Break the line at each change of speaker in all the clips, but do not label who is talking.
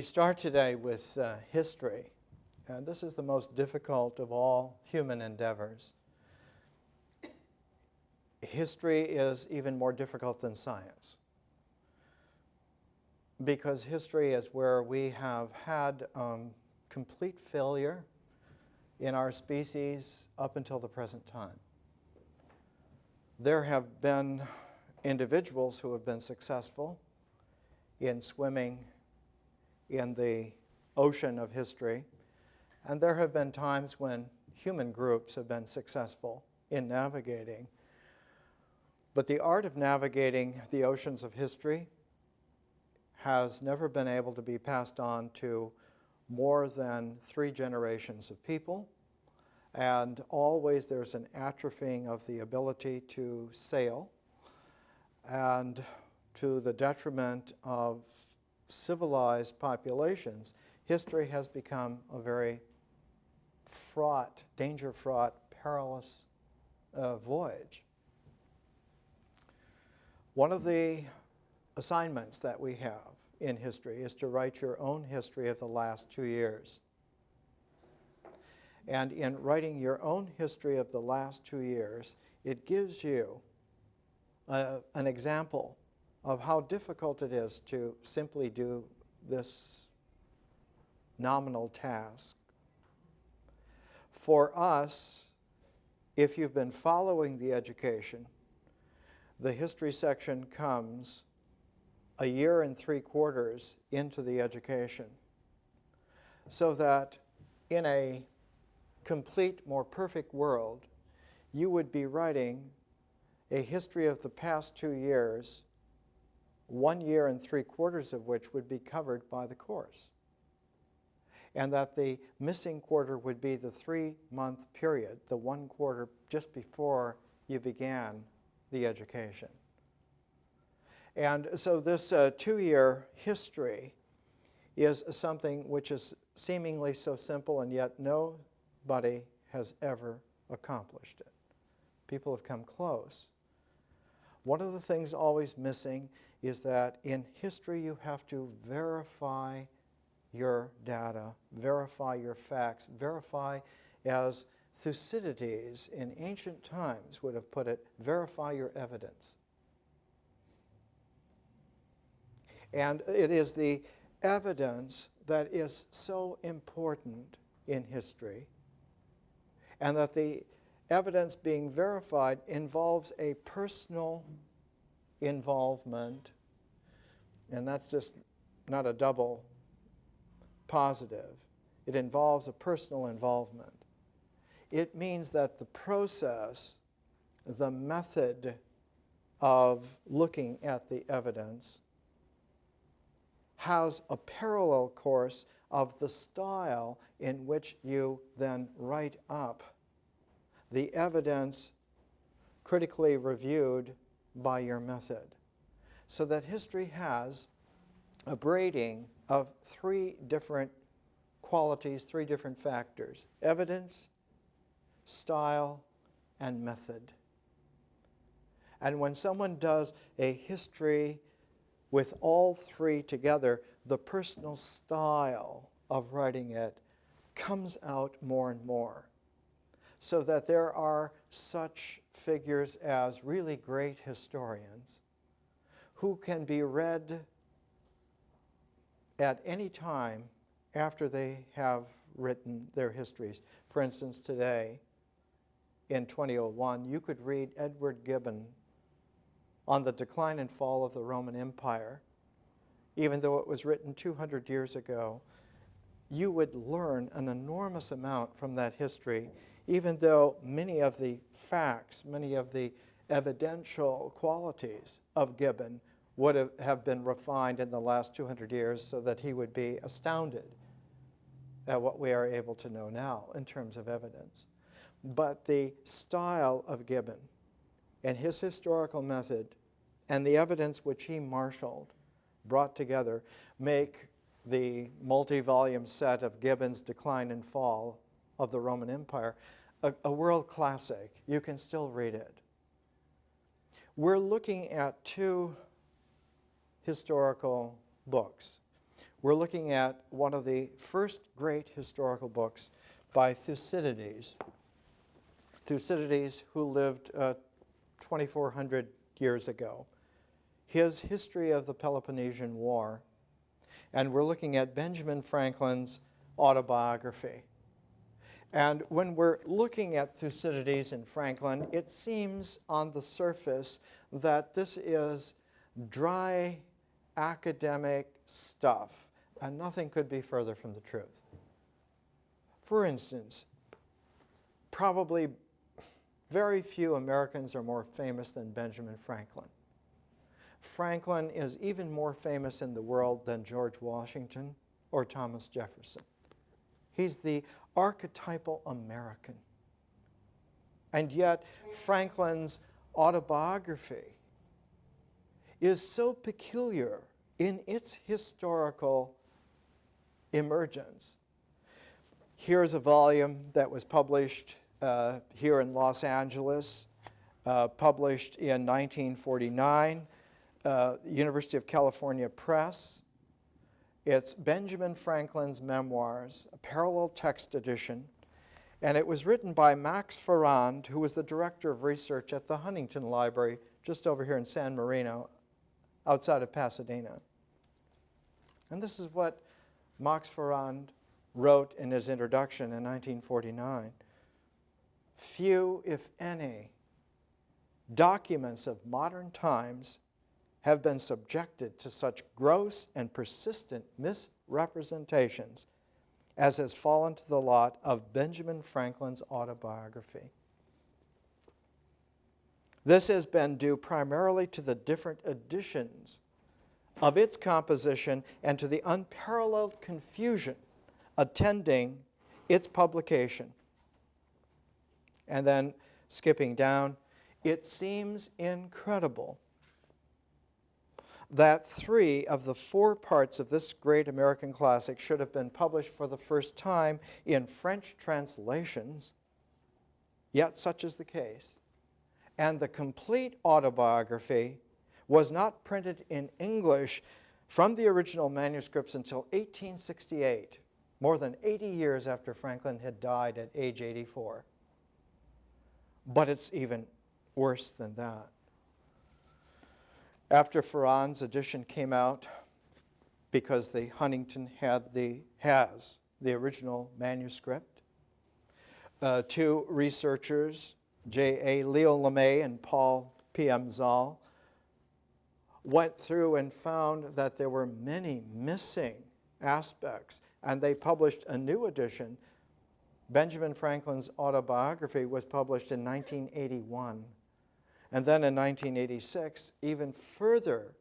start today with history, and this is the most difficult of all human endeavors. History is even more difficult than science, because history is where we have had complete failure in our species up until the present time. There have been individuals who have been successful in swimming in the ocean of history, and there have been times when human groups have been successful in navigating. But the art of navigating the oceans of history has never been able to be passed on to more than 3 generations of people, and always there's an atrophying of the ability to sail, and to the detriment of civilized populations, history has become a very fraught, danger-fraught, perilous voyage. One of the assignments that we have in history is to write your own history of the last 2 years. And in writing your own history of the last 2 years, it gives you an example of how difficult it is to simply do this nominal task. For us, if you've been following the education, the history section comes 1 year and 3/4 into the education, so that in a complete, more perfect world, you would be writing a history of the past 2 years, 1 year and 3/4 of which would be covered by the course. And that the missing quarter would be the 3-month period, the 1 quarter just before you began the education. And so this 2-year history is something which is seemingly so simple, and yet nobody has ever accomplished it. People have come close. One of the things always missing is that in history you have to verify your data, verify your facts, verify, as Thucydides in ancient times would have put it, verify your evidence. And it is the evidence that is so important in history, and that the evidence being verified involves a personal involvement, and that's just not a double positive. It involves a personal involvement. It means that the process, the method of looking at the evidence has a parallel course of the style in which you then write up the evidence critically reviewed by your method. So that history has a braiding of 3 different qualities, 3 different factors: evidence, style, and method. And when someone does a history with all 3 together, the personal style of writing it comes out more and more. So that there are such figures as really great historians who can be read at any time after they have written their histories. For instance, today, in 2001, you could read Edward Gibbon on the decline and fall of the Roman Empire. Even though it was written 200 years ago, you would learn an enormous amount from that history, even though many of the facts, many of the evidential qualities of Gibbon would have been refined in the last 200 years, so that he would be astounded at what we are able to know now in terms of evidence. But the style of Gibbon and his historical method and the evidence which he marshaled, brought together, make the multi-volume set of Gibbon's Decline and Fall of the Roman Empire a world classic. You can still read it. We're looking at 2 historical books. we're looking at one of the first great historical books by Thucydides. Thucydides, who lived 2,400 years ago. His History of the Peloponnesian War. And we're looking at Benjamin Franklin's autobiography. And when we're looking at Thucydides and Franklin, it seems on the surface that this is dry academic stuff, and nothing could be further from the truth. For instance, probably very few Americans are more famous than Benjamin Franklin. Franklin is even more famous in the world than George Washington or Thomas Jefferson. He's the archetypal American. And yet, Franklin's autobiography is so peculiar in its historical emergence. Here's a volume that was published here in Los Angeles, published in 1949, University of California Press. It's Benjamin Franklin's Memoirs, a parallel text edition, and it was written by Max Ferrand, who was the director of research at the Huntington Library just over here in San Marino, outside of Pasadena. And this is what Max Ferrand wrote in his introduction in 1949. Few, if any, documents of modern times have been subjected to such gross and persistent misrepresentations as has fallen to the lot of Benjamin Franklin's autobiography. This has been due primarily to the different editions of its composition and to the unparalleled confusion attending its publication. And then, skipping down, it seems incredible that 3 of the 4 parts of this great American classic should have been published for the first time in French translations, yet such is the case. And the complete autobiography was not printed in English from the original manuscripts until 1868, more than 80 years after Franklin had died at age 84. But it's even worse than that. After Ferrand's edition came out, because the Huntington has the original manuscript, 2 researchers, J.A. Leo LeMay and Paul P.M. Zoll, went through and found that there were many missing aspects, and they published a new edition. Benjamin Franklin's autobiography was published in 1981. And then in 1986, even further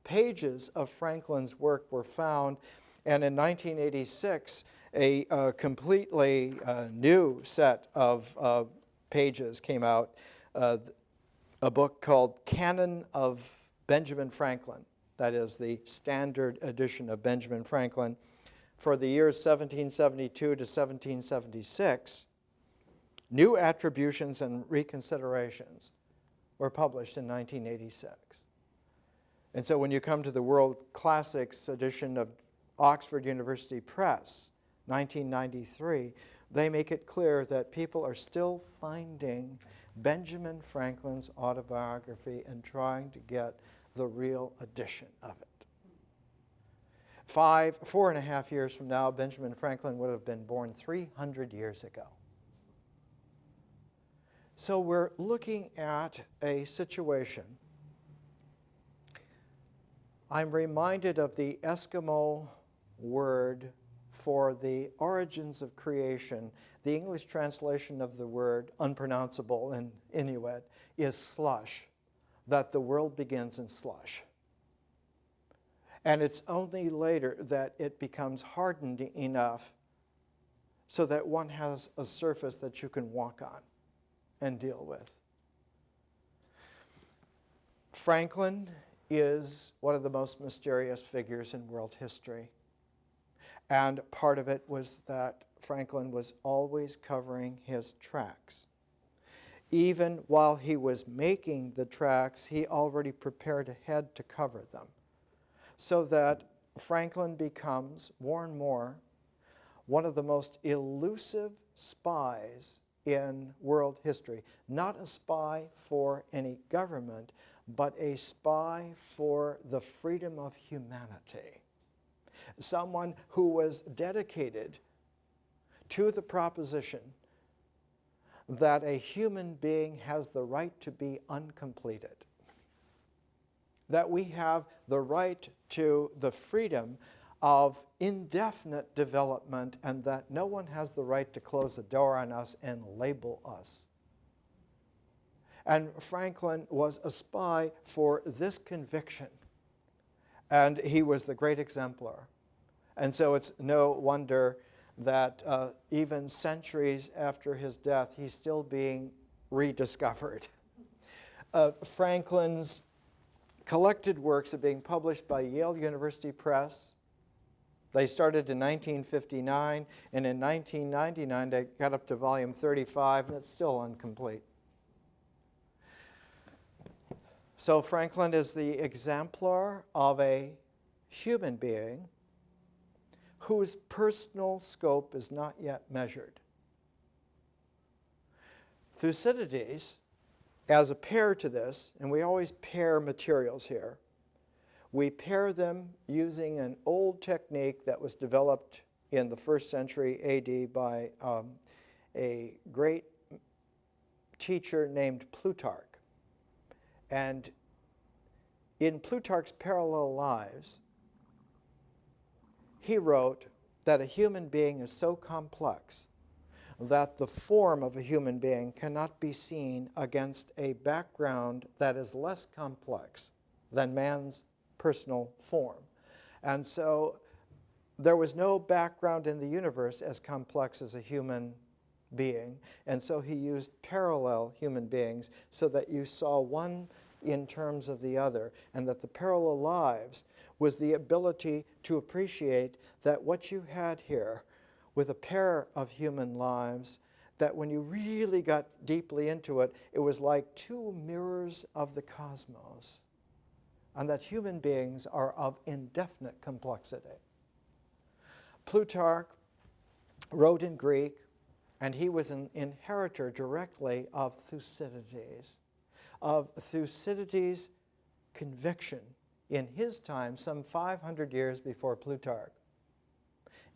pages of Franklin's work were found. And in 1986, a completely new set of pages came out, a book called Canon of Benjamin Franklin. That is the standard edition of Benjamin Franklin. For the years 1772 to 1776, new attributions and reconsiderations were published in 1986. And so when you come to the World Classics edition of Oxford University Press, 1993, they make it clear that people are still finding Benjamin Franklin's autobiography and trying to get the real edition of it. 4.5 years from now, Benjamin Franklin would have been born 300 years ago. So we're looking at a situation. I'm reminded of the Eskimo word for the origins of creation. The English translation of the word, unpronounceable in Inuit, is slush, that the world begins in slush. And it's only later that it becomes hardened enough so that one has a surface that you can walk on and deal with. Franklin is one of the most mysterious figures in world history. And part of it was that Franklin was always covering his tracks. Even while he was making the tracks, he already prepared ahead to cover them, so that Franklin becomes more and more one of the most elusive spies in world history. Not a spy for any government, but a spy for the freedom of humanity. Someone who was dedicated to the proposition that a human being has the right to be uncompleted, that we have the right to the freedom of indefinite development, and that no one has the right to close the door on us and label us. And Franklin was a spy for this conviction, and he was the great exemplar. And so it's no wonder that even centuries after his death, he's still being rediscovered. Franklin's collected works are being published by Yale University Press. They started in 1959, and in 1999 they got up to volume 35, and it's still incomplete. So Franklin is the exemplar of a human being whose personal scope is not yet measured. Thucydides, as a pair to this, and we always pair materials here, we pair them using an old technique that was developed in the 1st century AD by a great teacher named Plutarch. And in Plutarch's Parallel Lives, he wrote that a human being is so complex that the form of a human being cannot be seen against a background that is less complex than man's personal form. And so there was no background in the universe as complex as a human being, and so he used parallel human beings so that you saw one in terms of the other, and that the parallel lives was the ability to appreciate that what you had here with a pair of human lives, that when you really got deeply into it, it was like two mirrors of the cosmos, and that human beings are of indefinite complexity. Plutarch wrote in Greek, and he was an inheritor directly of Thucydides' conviction in his time, some 500 years before Plutarch.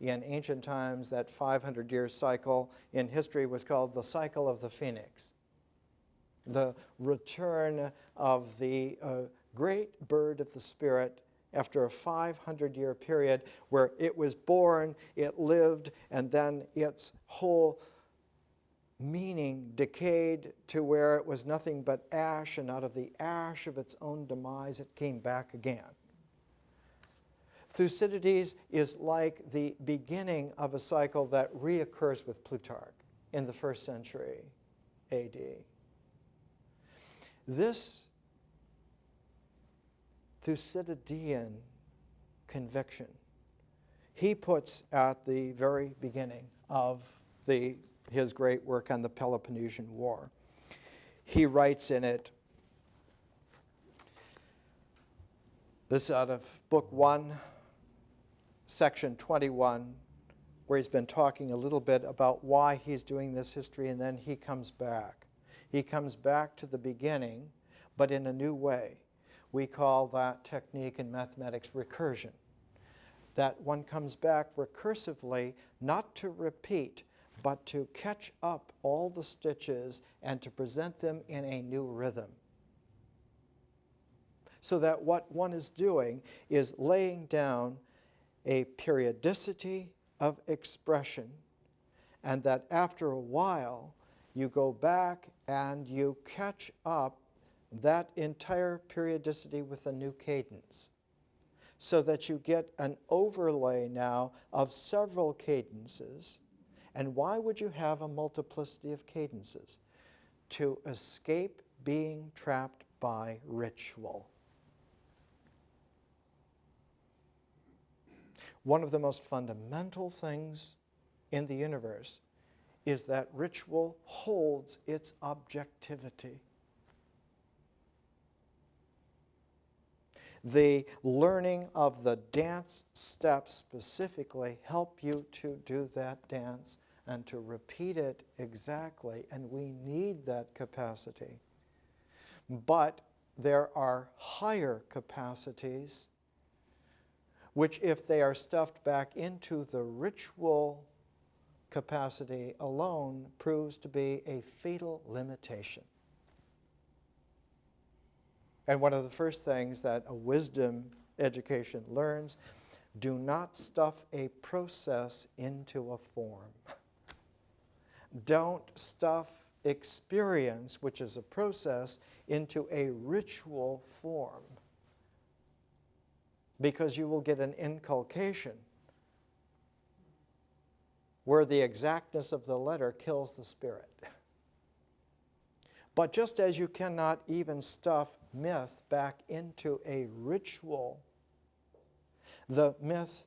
In ancient times, that 500-year cycle in history was called the cycle of the phoenix, the return of the great bird of the spirit after a 500-year period where it was born, it lived, and then its whole meaning decayed to where it was nothing but ash, and out of the ash of its own demise it came back again. Thucydides is like the beginning of a cycle that reoccurs with Plutarch in the 1st century AD. This Thucydidean conviction he puts at the very beginning of his great work on the Peloponnesian War. He writes in it, this out of Book 1, Section 21, where he's been talking a little bit about why he's doing this history, and then he comes back. He comes back to the beginning, but in a new way. We call that technique in mathematics recursion. That one comes back recursively, not to repeat, but to catch up all the stitches and to present them in a new rhythm. So that what one is doing is laying down a periodicity of expression, and that after a while you go back and you catch up that entire periodicity with a new cadence, so that you get an overlay now of several cadences. And why would you have a multiplicity of cadences? To escape being trapped by ritual. One of the most fundamental things in the universe is that ritual holds its objectivity. The learning of the dance steps specifically help you to do that dance and to repeat it exactly, and we need that capacity. But there are higher capacities which, if they are stuffed back into the ritual capacity alone, proves to be a fatal limitation. And one of the first things that a wisdom education learns, do not stuff a process into a form. Don't stuff experience, which is a process, into a ritual form, because you will get an inculcation where the exactness of the letter kills the spirit. But just as you cannot even stuff myth back into a ritual, the myth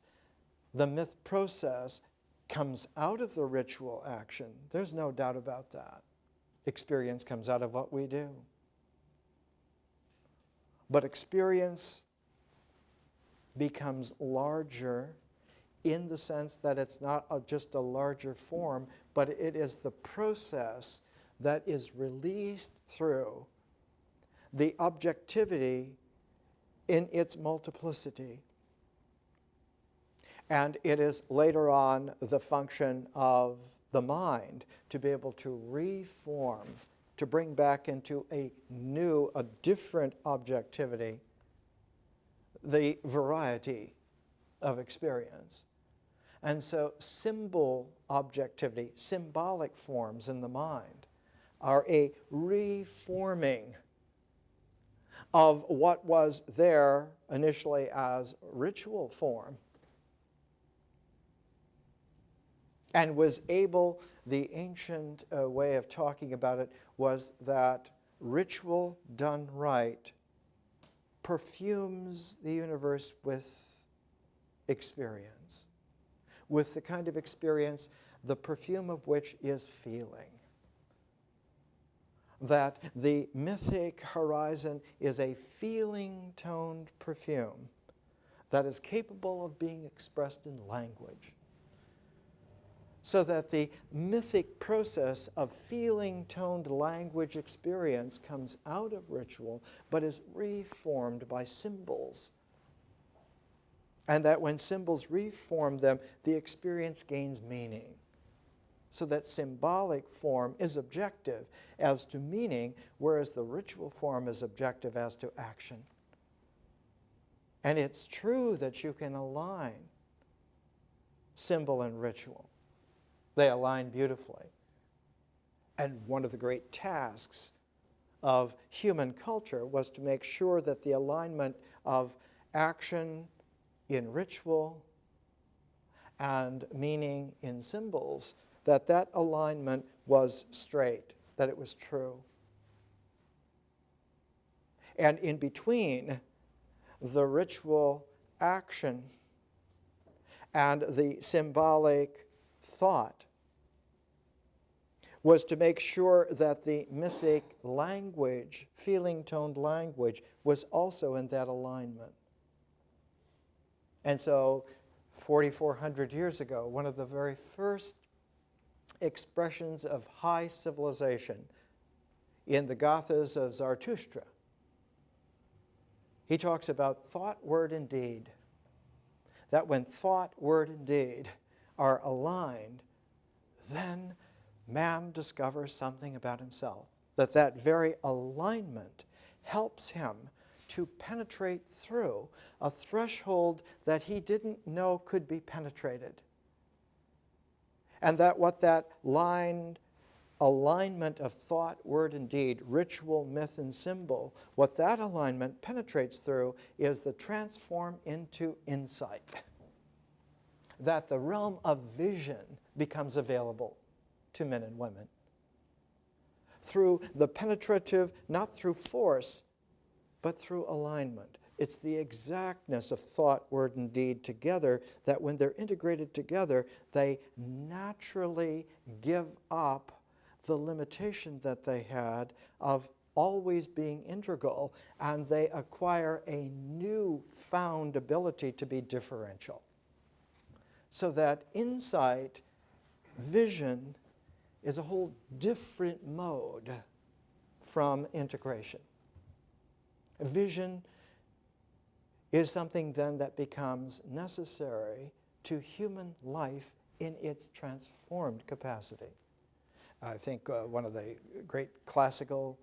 process comes out of the ritual action. There's no doubt about that. Experience comes out of what we do. But experience becomes larger in the sense that it's not just a larger form, but it is the process that is released through the objectivity in its multiplicity. And it is later on the function of the mind to be able to reform, to bring back into a different objectivity, the variety of experience. And so symbol objectivity, symbolic forms in the mind, are a reforming of what was there initially as ritual form, and was able, the ancient way of talking about it was that ritual done right perfumes the universe with experience, with the kind of experience, the perfume of which is feeling. That the mythic horizon is a feeling-toned perfume that is capable of being expressed in language. So that the mythic process of feeling-toned language experience comes out of ritual, but is reformed by symbols. And that when symbols reform them, the experience gains meaning. So that symbolic form is objective as to meaning, whereas the ritual form is objective as to action. And it's true that you can align symbol and ritual. They align beautifully. And one of the great tasks of human culture was to make sure that the alignment of action in ritual and meaning in symbols, that alignment was straight, that it was true. And in between the ritual action and the symbolic thought was to make sure that the mythic language, feeling-toned language, was also in that alignment. And so 4,400 years ago, one of the very first expressions of high civilization in the Gathas of Zarathustra, he talks about thought, word, and deed. That when thought, word, and deed are aligned, then man discovers something about himself. That very alignment helps him to penetrate through a threshold that he didn't know could be penetrated. And that what that alignment of thought, word, and deed, ritual, myth, and symbol, what that alignment penetrates through is the transform into insight. That the realm of vision becomes available to men and women. Through the penetrative, not through force, but through alignment. It's the exactness of thought, word, and deed together that when they're integrated together, they naturally give up the limitation that they had of always being integral, and they acquire a newfound ability to be differential. So that insight, vision, is a whole different mode from integration. Vision is something then that becomes necessary to human life in its transformed capacity. I think one of the great classical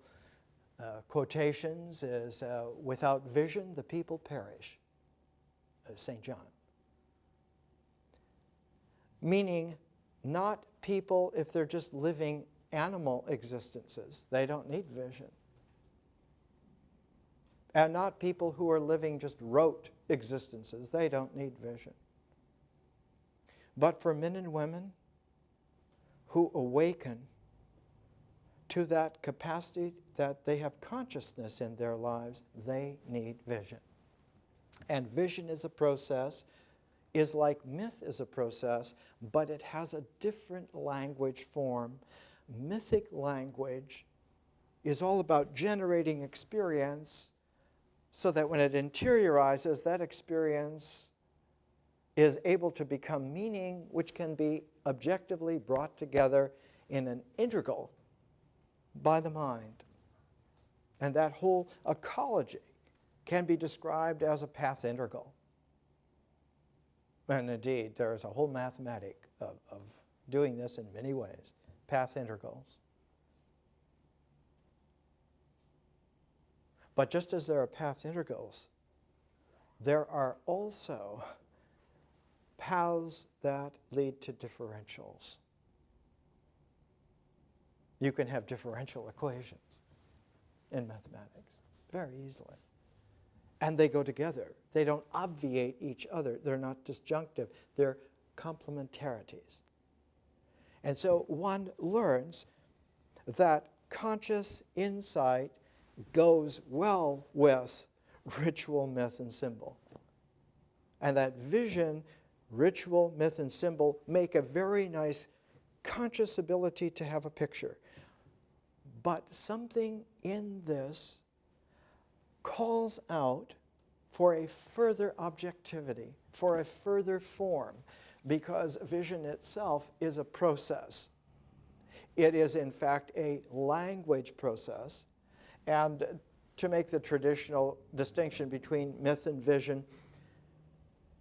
quotations is, without vision, the people perish, St. John. Meaning, not people if they're just living animal existences. They don't need vision. And not people who are living just rote existences. They don't need vision. But for men and women who awaken to that capacity that they have consciousness in their lives, they need vision. And vision is a process, is like myth is a process, but it has a different language form. Mythic language is all about generating experience so that when it interiorizes, that experience is able to become meaning, which can be objectively brought together in an integral by the mind. And that whole ecology can be described as a path integral. And indeed, there is a whole mathematic of doing this in many ways, path integrals. But just as there are path integrals, there are also paths that lead to differentials. You can have differential equations in mathematics very easily. And they go together. They don't obviate each other. They're not disjunctive. They're complementarities. And so one learns that conscious insight goes well with ritual, myth, and symbol. And that vision, ritual, myth, and symbol make a very nice conscious ability to have a picture. But something in this calls out for a further objectivity, for a further form, because vision itself is a process. It is, in fact, a language process. And to make the traditional distinction between myth and vision,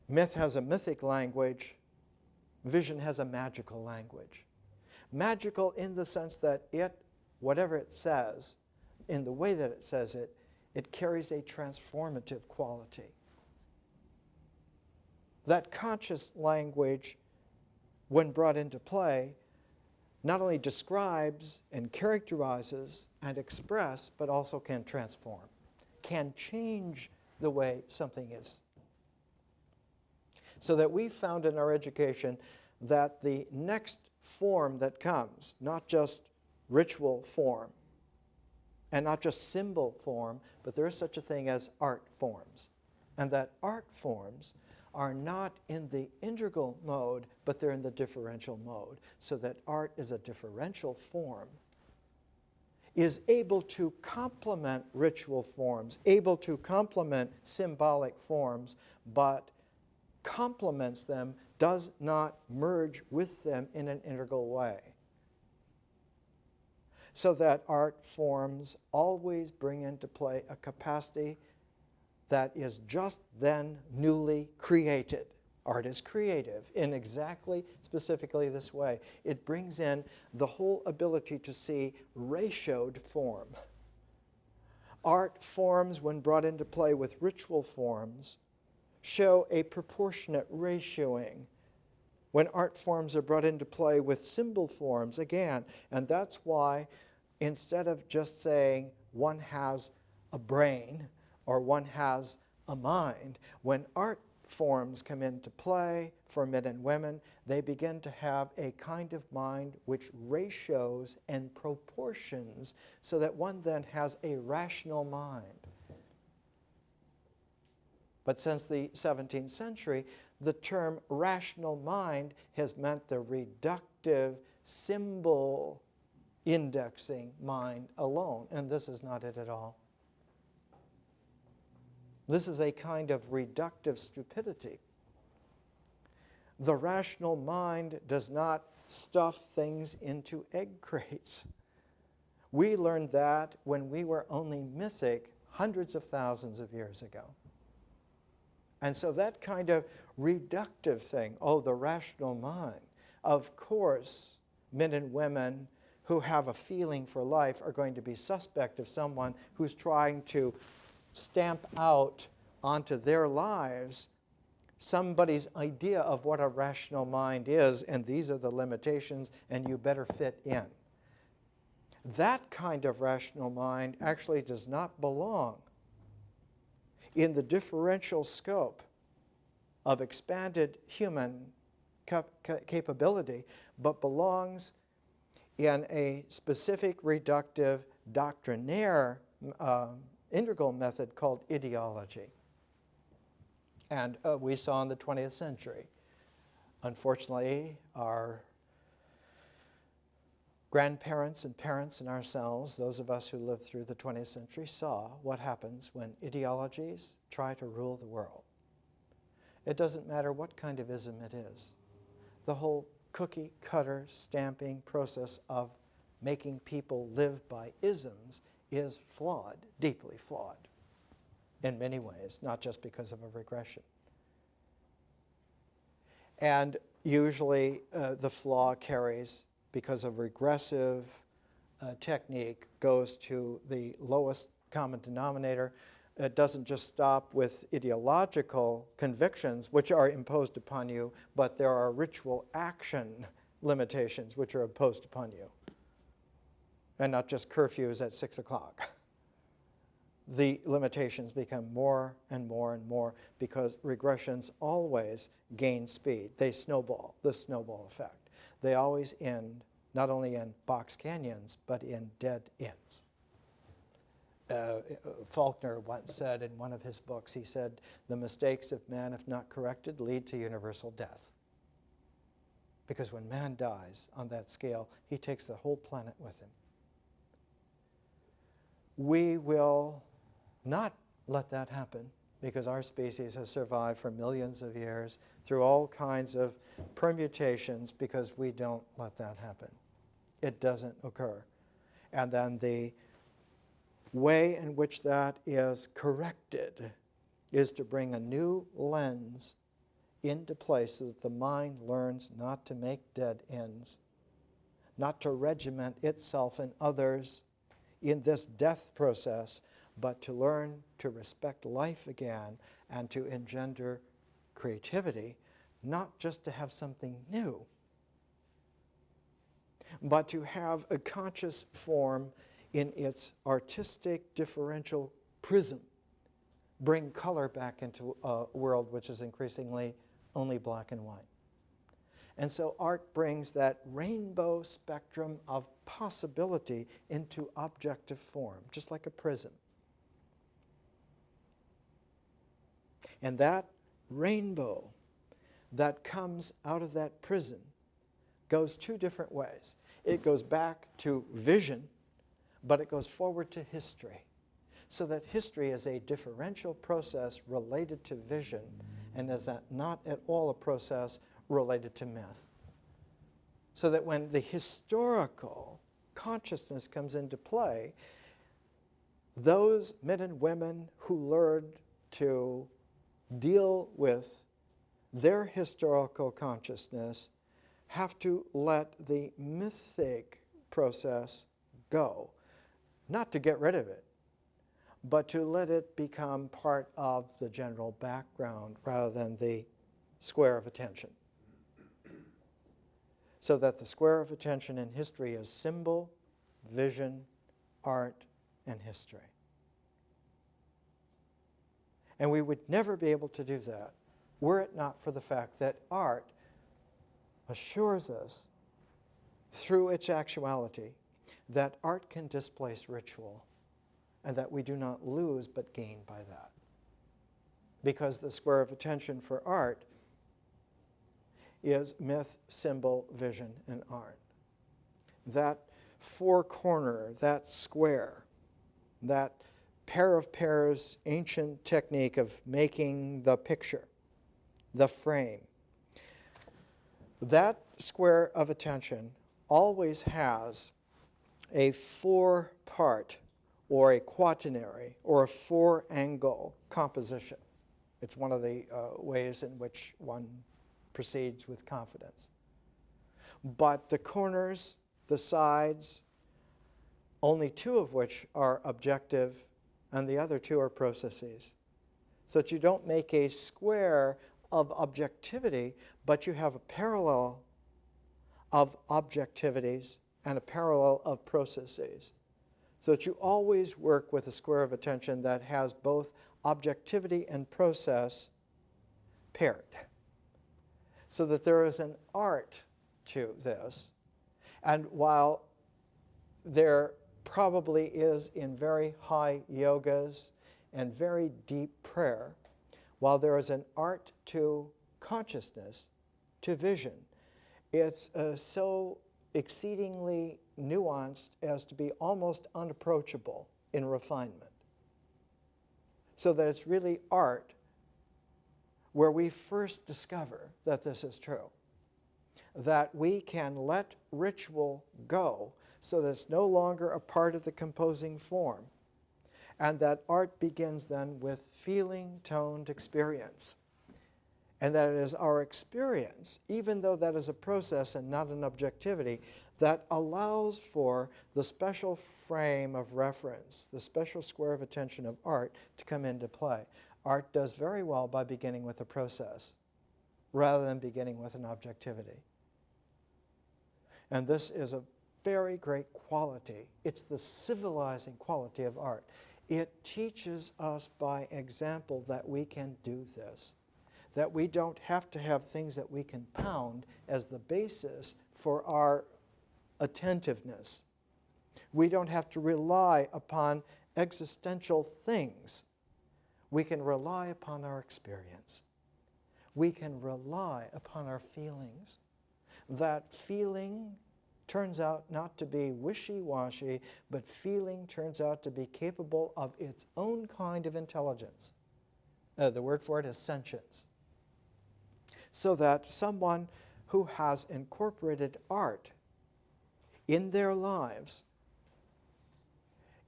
myth has a mythic language, vision has a magical language. Magical in the sense that it, whatever it says, in the way that it says it, it carries a transformative quality. That conscious language, when brought into play, not only describes and characterizes and express, but also can transform, can change the way something is. So that we found in our education that the next form that comes, not just ritual form, and not just symbol form, but there is such a thing as art forms. And that art forms are not in the integral mode, but they're in the differential mode. So that art is a differential form, is able to complement ritual forms, able to complement symbolic forms, but complements them, does not merge with them in an integral way. So that art forms always bring into play a capacity that is just then newly created. Art is creative in exactly, specifically this way. It brings in the whole ability to see ratioed form. Art forms, when brought into play with ritual forms, show a proportionate ratioing. When art forms are brought into play with symbol forms, again, and that's why instead of just saying one has a brain or one has a mind, when art forms come into play for men and women, they begin to have a kind of mind which ratios and proportions so that one then has a rational mind. But since the 17th century, the term rational mind has meant the reductive symbol indexing mind alone, and this is not it at all. This is a kind of reductive stupidity. The rational mind does not stuff things into egg crates. We learned that when we were only mythic hundreds of thousands of years ago. And so that kind of reductive thing, oh, the rational mind, of course, men and women who have a feeling for life are going to be suspect of someone who's trying to stamp out onto their lives somebody's idea of what a rational mind is, and these are the limitations, and you better fit in. That kind of rational mind actually does not belong in the differential scope of expanded human capability, but belongs in a specific reductive doctrinaire integral method called ideology. And we saw in the 20th century, unfortunately, our grandparents and parents and ourselves, those of us who lived through the 20th century, saw what happens when ideologies try to rule the world. It doesn't matter what kind of ism it is. The whole cookie-cutter stamping process of making people live by isms is flawed, deeply flawed, in many ways, not just because of a regression. And usually the flaw carries, because of regressive technique, goes to the lowest common denominator. It doesn't just stop with ideological convictions, which are imposed upon you, but there are ritual action limitations which are imposed upon you, and not just curfews at 6 o'clock. The limitations become more and more and more because regressions always gain speed. They snowball, the snowball effect. They always end not only in box canyons, but in dead ends. Faulkner once said in one of his books, he said, the mistakes of man, if not corrected, lead to universal death. Because when man dies on that scale, he takes the whole planet with him. We will not let that happen because our species has survived for millions of years through all kinds of permutations because we don't let that happen. It doesn't occur. And then the way in which that is corrected is to bring a new lens into place so that the mind learns not to make dead ends, not to regiment itself and others in this death process, but to learn to respect life again and to engender creativity, not just to have something new, but to have a conscious form in its artistic differential prism, bring color back into a world which is increasingly only black and white. And so art brings that rainbow spectrum of possibility into objective form, just like a prism. And that rainbow that comes out of that prism goes two different ways. It goes back to vision, but it goes forward to history. So that history is a differential process related to vision, and is not at all a process related to myth. So that when the historical consciousness comes into play, those men and women who learned to deal with their historical consciousness have to let the mythic process go. Not to get rid of it, but to let it become part of the general background rather than the square of attention. So that the square of attention in history is symbol, vision, art, and history. And we would never be able to do that were it not for the fact that art assures us through its actuality that art can displace ritual and that we do not lose but gain by that. Because the square of attention for art is myth, symbol, vision, and art. That four corner, that square, that pair of pairs ancient technique of making the picture, the frame. That square of attention always has a four-part or a quaternary or a four-angle composition. It's one of the ways in which one proceeds with confidence. But the corners, the sides, only two of which are objective and the other two are processes. So that you don't make a square of objectivity, but you have a parallel of objectivities and a parallel of processes. So that you always work with a square of attention that has both objectivity and process paired. So that there is an art to this. And while there probably is in very high yogas and very deep prayer, while there is an art to consciousness, to vision, it's so exceedingly nuanced as to be almost unapproachable in refinement. So that it's really art where we first discover that this is true. That we can let ritual go so that it's no longer a part of the composing form. And that art begins then with feeling-toned experience. And that it is our experience, even though that is a process and not an objectivity, that allows for the special frame of reference, the special square of attention of art to come into play. Art does very well by beginning with a process rather than beginning with an objectivity. And this is a very great quality. It's the civilizing quality of art. It teaches us by example that we can do this, that we don't have to have things that we can pound as the basis for our attentiveness. We don't have to rely upon existential things. We can rely upon our experience. We can rely upon our feelings. That feeling turns out not to be wishy-washy, but feeling turns out to be capable of its own kind of intelligence. The word for it is sentience. So that someone who has incorporated art in their lives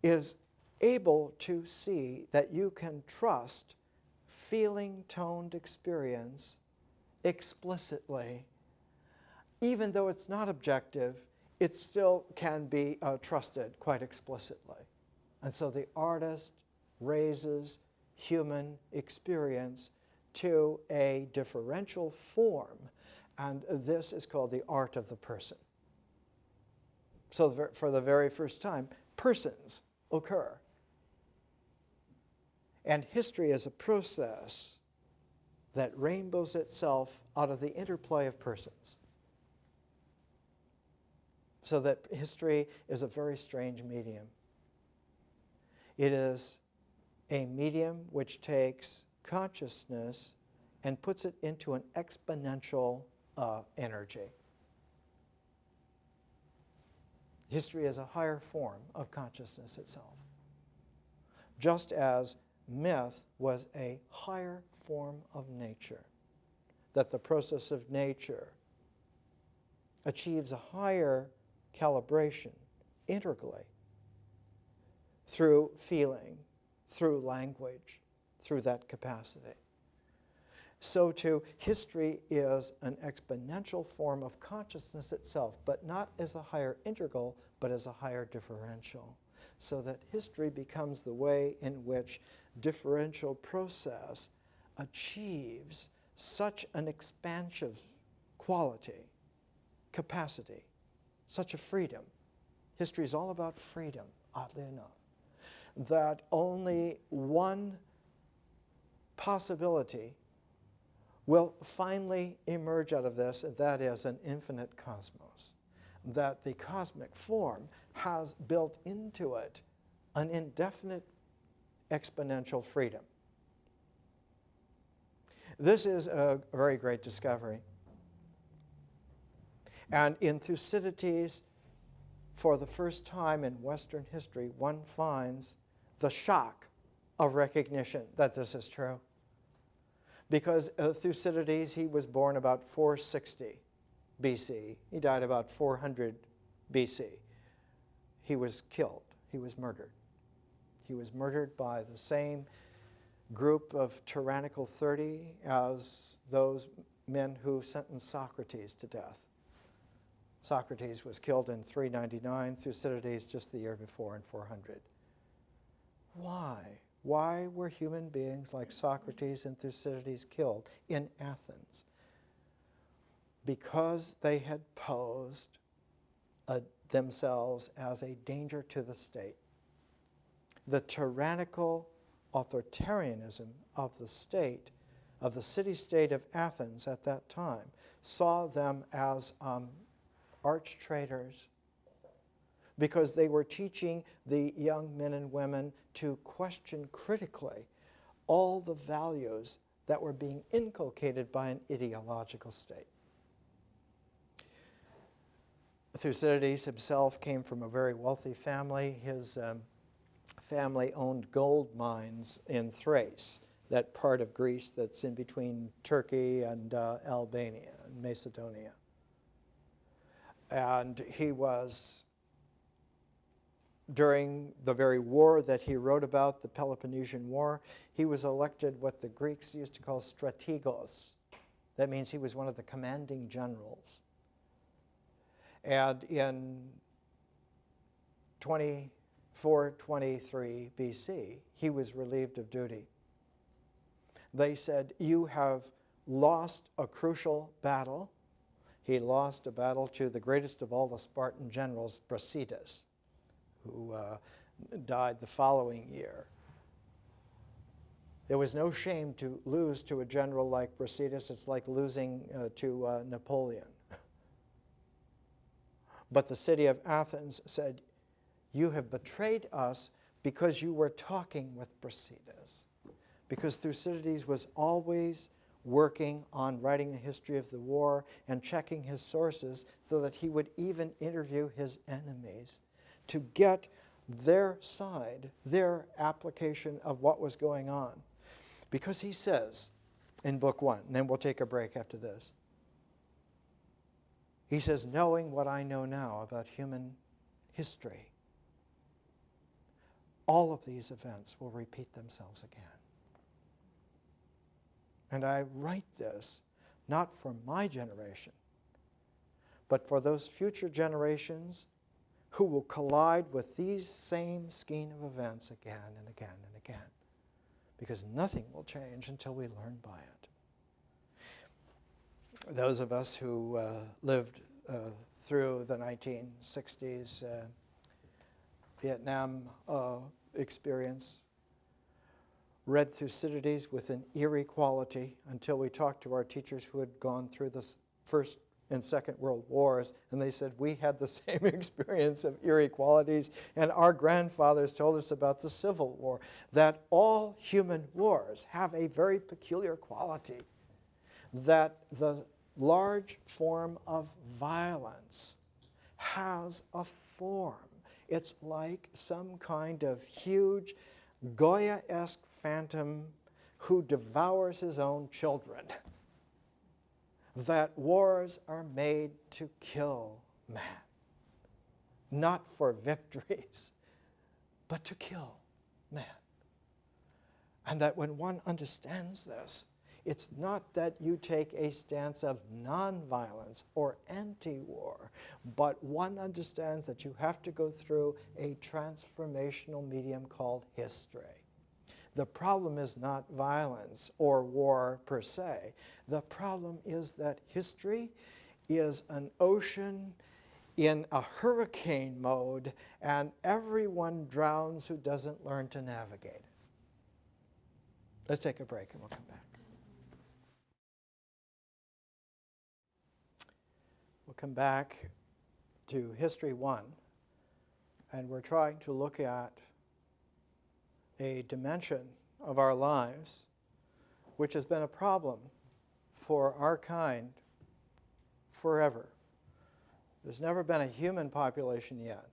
is able to see that you can trust feeling-toned experience explicitly. Even though it's not objective, it still can be trusted quite explicitly. And so the artist raises human experience to a differential form, and this is called the art of the person. So for the very first time, persons occur. And history is a process that rainbows itself out of the interplay of persons. So that history is a very strange medium. It is a medium which takes consciousness and puts it into an exponential energy. History is a higher form of consciousness itself. Just as myth was a higher form of nature, that the process of nature achieves a higher calibration integrally through feeling, through language, through that capacity. So too, history is an exponential form of consciousness itself, but not as a higher integral, but as a higher differential. So that history becomes the way in which differential process achieves such an expansive quality, capacity, such a freedom. History is all about freedom, oddly enough, that only one possibility will finally emerge out of this, and that is an infinite cosmos. That the cosmic form has built into it an indefinite exponential freedom. This is a very great discovery. And in Thucydides, for the first time in Western history, one finds the shock of recognition that this is true. Because Thucydides, he was born about 460 BC. He died about 400 BC. He was killed. He was murdered. He was murdered by the same group of tyrannical 30 as those men who sentenced Socrates to death. Socrates was killed in 399, Thucydides just the year before in 400. Why? Why were human beings like Socrates and Thucydides killed in Athens? Because they had posed themselves as a danger to the state. The tyrannical authoritarianism of the state, of the city-state of Athens at that time, saw them as arch traitors, because they were teaching the young men and women to question critically all the values that were being inculcated by an ideological state. Thucydides himself came from a very wealthy family. His family owned gold mines in Thrace, that part of Greece that's in between Turkey and Albania and Macedonia. And he was, during the very war that he wrote about, the Peloponnesian War, he was elected what the Greeks used to call strategos. That means he was one of the commanding generals. And in 423 BC, he was relieved of duty. They said, "You have lost a crucial battle." He lost a battle to the greatest of all the Spartan generals, Brasidas, who died the following year. There was no shame to lose to a general like Brasidas. It's like losing to Napoleon. But the city of Athens said, "You have betrayed us because you were talking with Brasidas." Because Thucydides was always working on writing a history of the war and checking his sources so that he would even interview his enemies to get their side, their application of what was going on. Because he says in book 1, and then we'll take a break after this, he says, "Knowing what I know now about human history, all of these events will repeat themselves again. And I write this not for my generation, but for those future generations who will collide with these same skein of events again and again and again, because nothing will change until we learn by it." Those of us who lived through the 1960s Vietnam experience read Thucydides with an eerie quality until we talked to our teachers who had gone through the First and Second World Wars, and they said, "We had the same experience of eerie qualities, and our grandfathers told us about the Civil War," that all human wars have a very peculiar quality, that the large form of violence has a form. It's like some kind of huge Goya-esque phantom who devours his own children. That wars are made to kill man, not for victories, but to kill man. And that when one understands this, it's not that you take a stance of nonviolence or anti-war, but one understands that you have to go through a transformational medium called history. The problem is not violence or war per se. The problem is that history is an ocean in a hurricane mode, and everyone drowns who doesn't learn to navigate it. Let's take a break and we'll come back. We'll come back to History 1, and we're trying to look at a dimension of our lives which has been a problem for our kind forever. There's never been a human population yet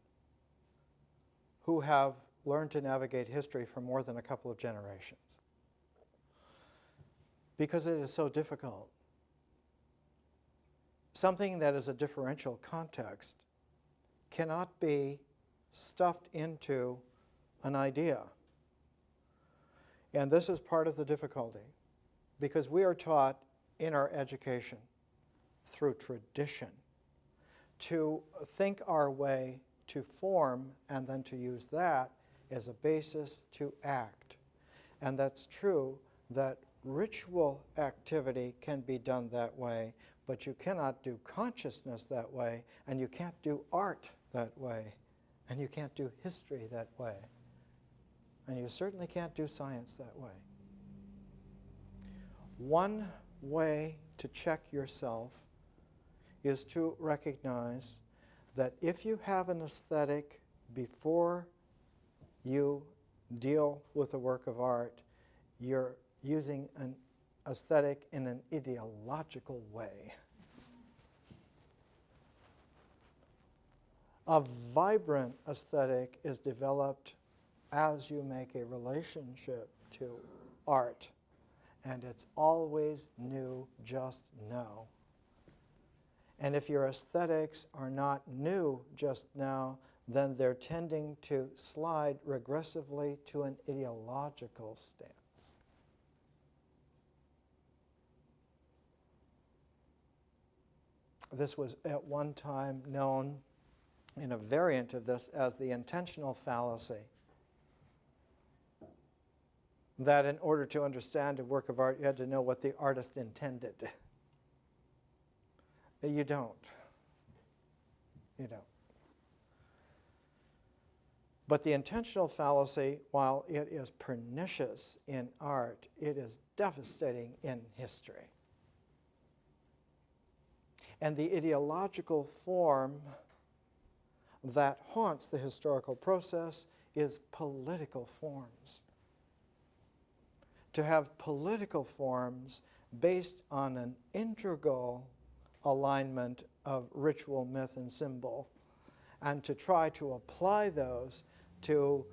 who have learned to navigate history for more than a couple of generations, because it is so difficult. Something that is a differential context cannot be stuffed into an idea. And this is part of the difficulty, because we are taught in our education through tradition to think our way to form and then to use that as a basis to act. And that's true that ritual activity can be done that way, but you cannot do consciousness that way, and you can't do art that way, and you can't do history that way, and you certainly can't do science that way. One way to check yourself is to recognize that if you have an aesthetic before you deal with a work of art, you're using an aesthetic in an ideological way. A vibrant aesthetic is developed as you make a relationship to art, and it's always new just now. And if your aesthetics are not new just now, then they're tending to slide regressively to an ideological stance. This was at one time known in a variant of this as the intentional fallacy. That in order to understand a work of art, you had to know what the artist intended. You don't. You don't. But the intentional fallacy, while it is pernicious in art, it is devastating in history. And the ideological form that haunts the historical process is political forms. To have political forms based on an integral alignment of ritual, myth, and symbol, and to try to apply those to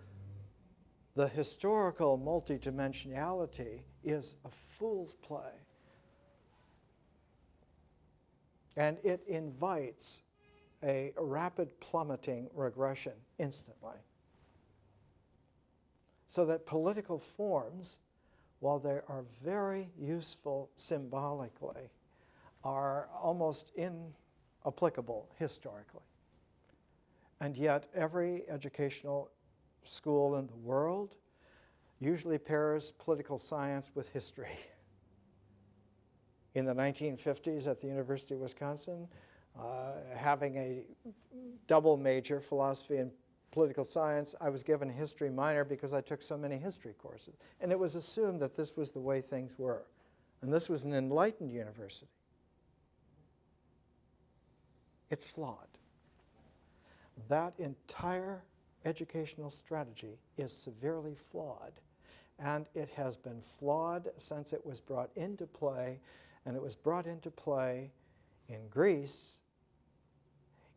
the historical multidimensionality is a fool's play. And it invites a rapid plummeting regression instantly. So that political forms, while they are very useful symbolically, are almost inapplicable historically. And yet every educational school in the world usually pairs political science with history. In the 1950s at the University of Wisconsin, having a double major, philosophy and political science, I was given a history minor because I took so many history courses. And it was assumed that this was the way things were. And this was an enlightened university. It's flawed. That entire educational strategy is severely flawed. And it has been flawed since it was brought into play, and it was brought into play in Greece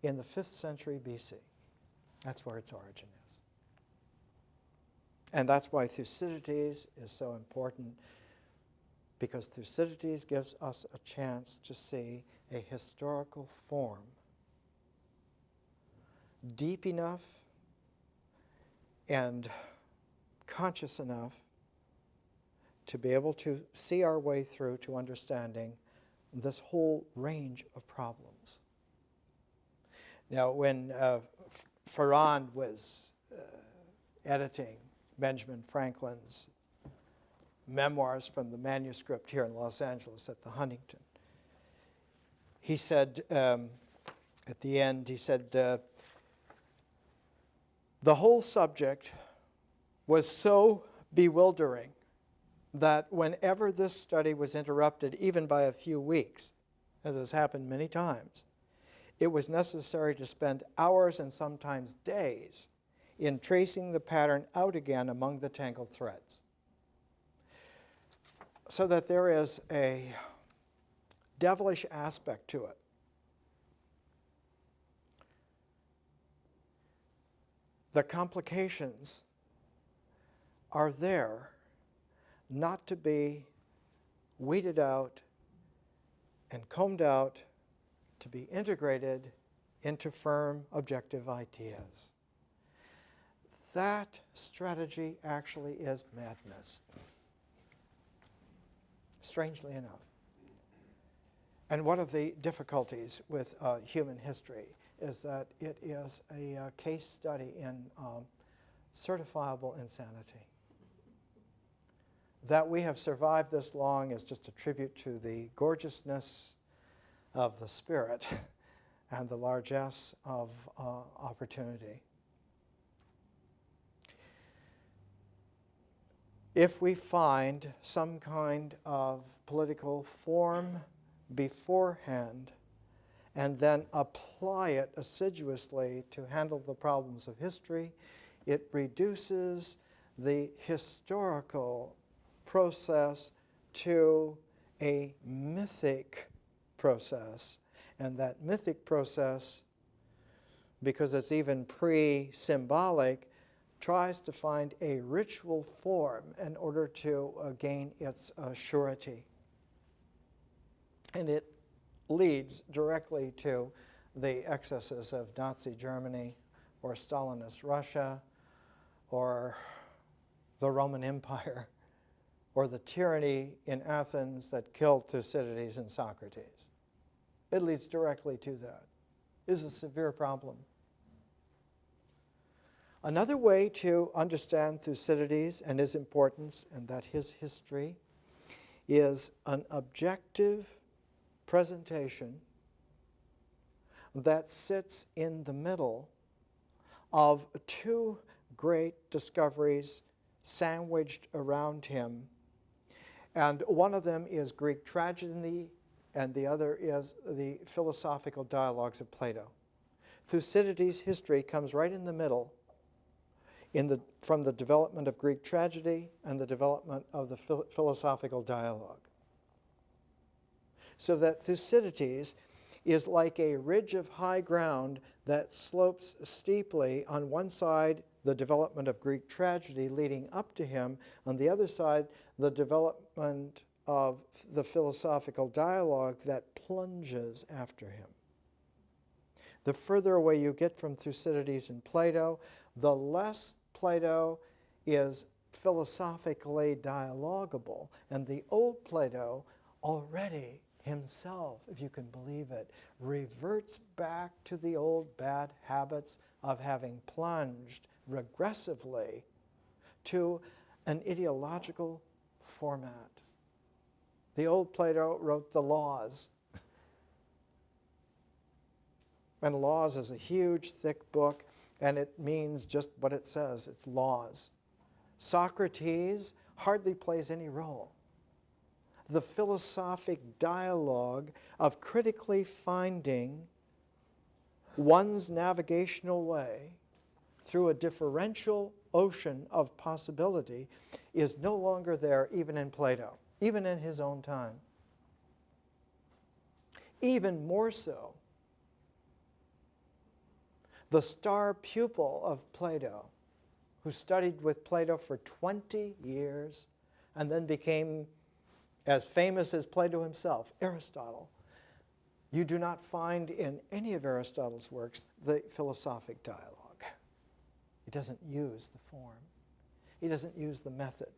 in the 5th century BC. That's where its origin is. And that's why Thucydides is so important, because Thucydides gives us a chance to see a historical form deep enough and conscious enough to be able to see our way through to understanding this whole range of problems. Now, when Ferrand was editing Benjamin Franklin's memoirs from the manuscript here in Los Angeles at the Huntington, he said, at the end, he said, the whole subject was so bewildering that whenever this study was interrupted, even by a few weeks, as has happened many times, it was necessary to spend hours and sometimes days in tracing the pattern out again among the tangled threads. So that there is a devilish aspect to it. the complications are there not to be weeded out and combed out, to be integrated into firm objective ideas. That strategy actually is madness, strangely enough. And one of the difficulties with human history is that it is a case study in certifiable insanity. That we have survived this long is just a tribute to the gorgeousness of the spirit and the largesse of opportunity. If we find some kind of political form beforehand and then apply it assiduously to handle the problems of history, it reduces the historical process to a mythic process. And that mythic process, because it's even pre-symbolic, tries to find a ritual form in order to gain its surety. And it leads directly to the excesses of Nazi Germany or Stalinist Russia or the Roman Empire or the tyranny in Athens that killed Thucydides and Socrates. It leads directly to that. It is a severe problem. Another way to understand Thucydides and his importance and that his history is an objective presentation that sits in the middle of two great discoveries sandwiched around him. And one of them is Greek tragedy, and the other is the philosophical dialogues of Plato. Thucydides' history comes right in the middle from the development of Greek tragedy and the development of the philosophical dialogue. So that Thucydides is like a ridge of high ground that slopes steeply on one side, the development of Greek tragedy leading up to him, on the other side, the development of the philosophical dialogue that plunges after him. The further away you get from Thucydides and Plato, the less Plato is philosophically dialogable, and the old Plato already himself, if you can believe it, reverts back to the old bad habits of having plunged regressively to an ideological format. The old Plato wrote the Laws. And Laws is a huge, thick book, and it means just what it says. It's laws. Socrates hardly plays any role. The philosophic dialogue of critically finding one's navigational way through a differential ocean of possibility is no longer there even in Plato, even in his own time. Even more so, the star pupil of Plato, who studied with Plato for 20 years and then became as famous as Plato himself, Aristotle. You do not find in any of Aristotle's works the philosophic dialogue. He doesn't use the form. He doesn't use the method.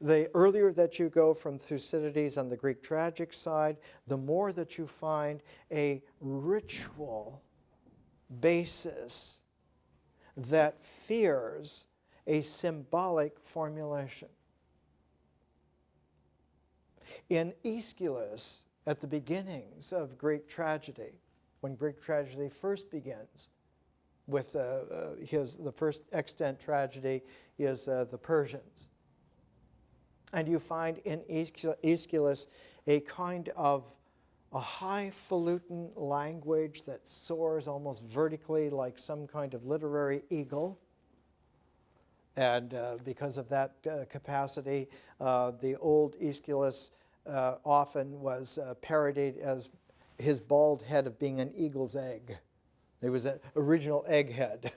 The earlier that you go from Thucydides on the Greek tragic side, the more that you find a ritual basis that fears a symbolic formulation. In Aeschylus, at the beginnings of Greek tragedy, when Greek tragedy first begins, with the first extant tragedy is the Persians. And you find in Aeschylus a kind of a highfalutin language that soars almost vertically like some kind of literary eagle. And because of that capacity, the old Aeschylus often was parodied as his bald head of being an eagle's egg. He was an original egghead.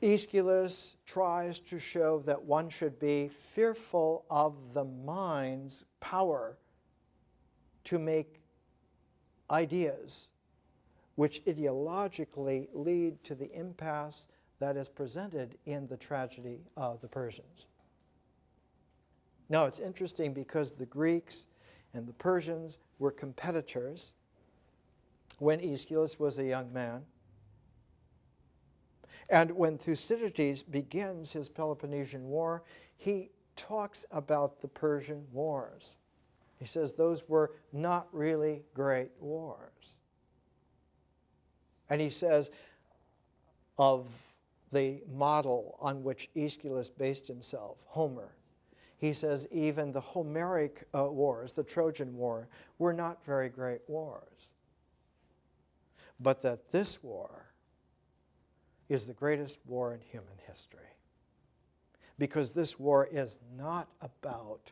Aeschylus tries to show that one should be fearful of the mind's power to make ideas which ideologically lead to the impasse that is presented in the tragedy of the Persians. Now, it's interesting because the Greeks and the Persians were competitors when Aeschylus was a young man. And when Thucydides begins his Peloponnesian War, he talks about the Persian wars. He says those were not really great wars. And he says of the model on which Aeschylus based himself, Homer, he says even the Homeric wars, the Trojan War, were not very great wars. But that this war is the greatest war in human history. Because this war is not about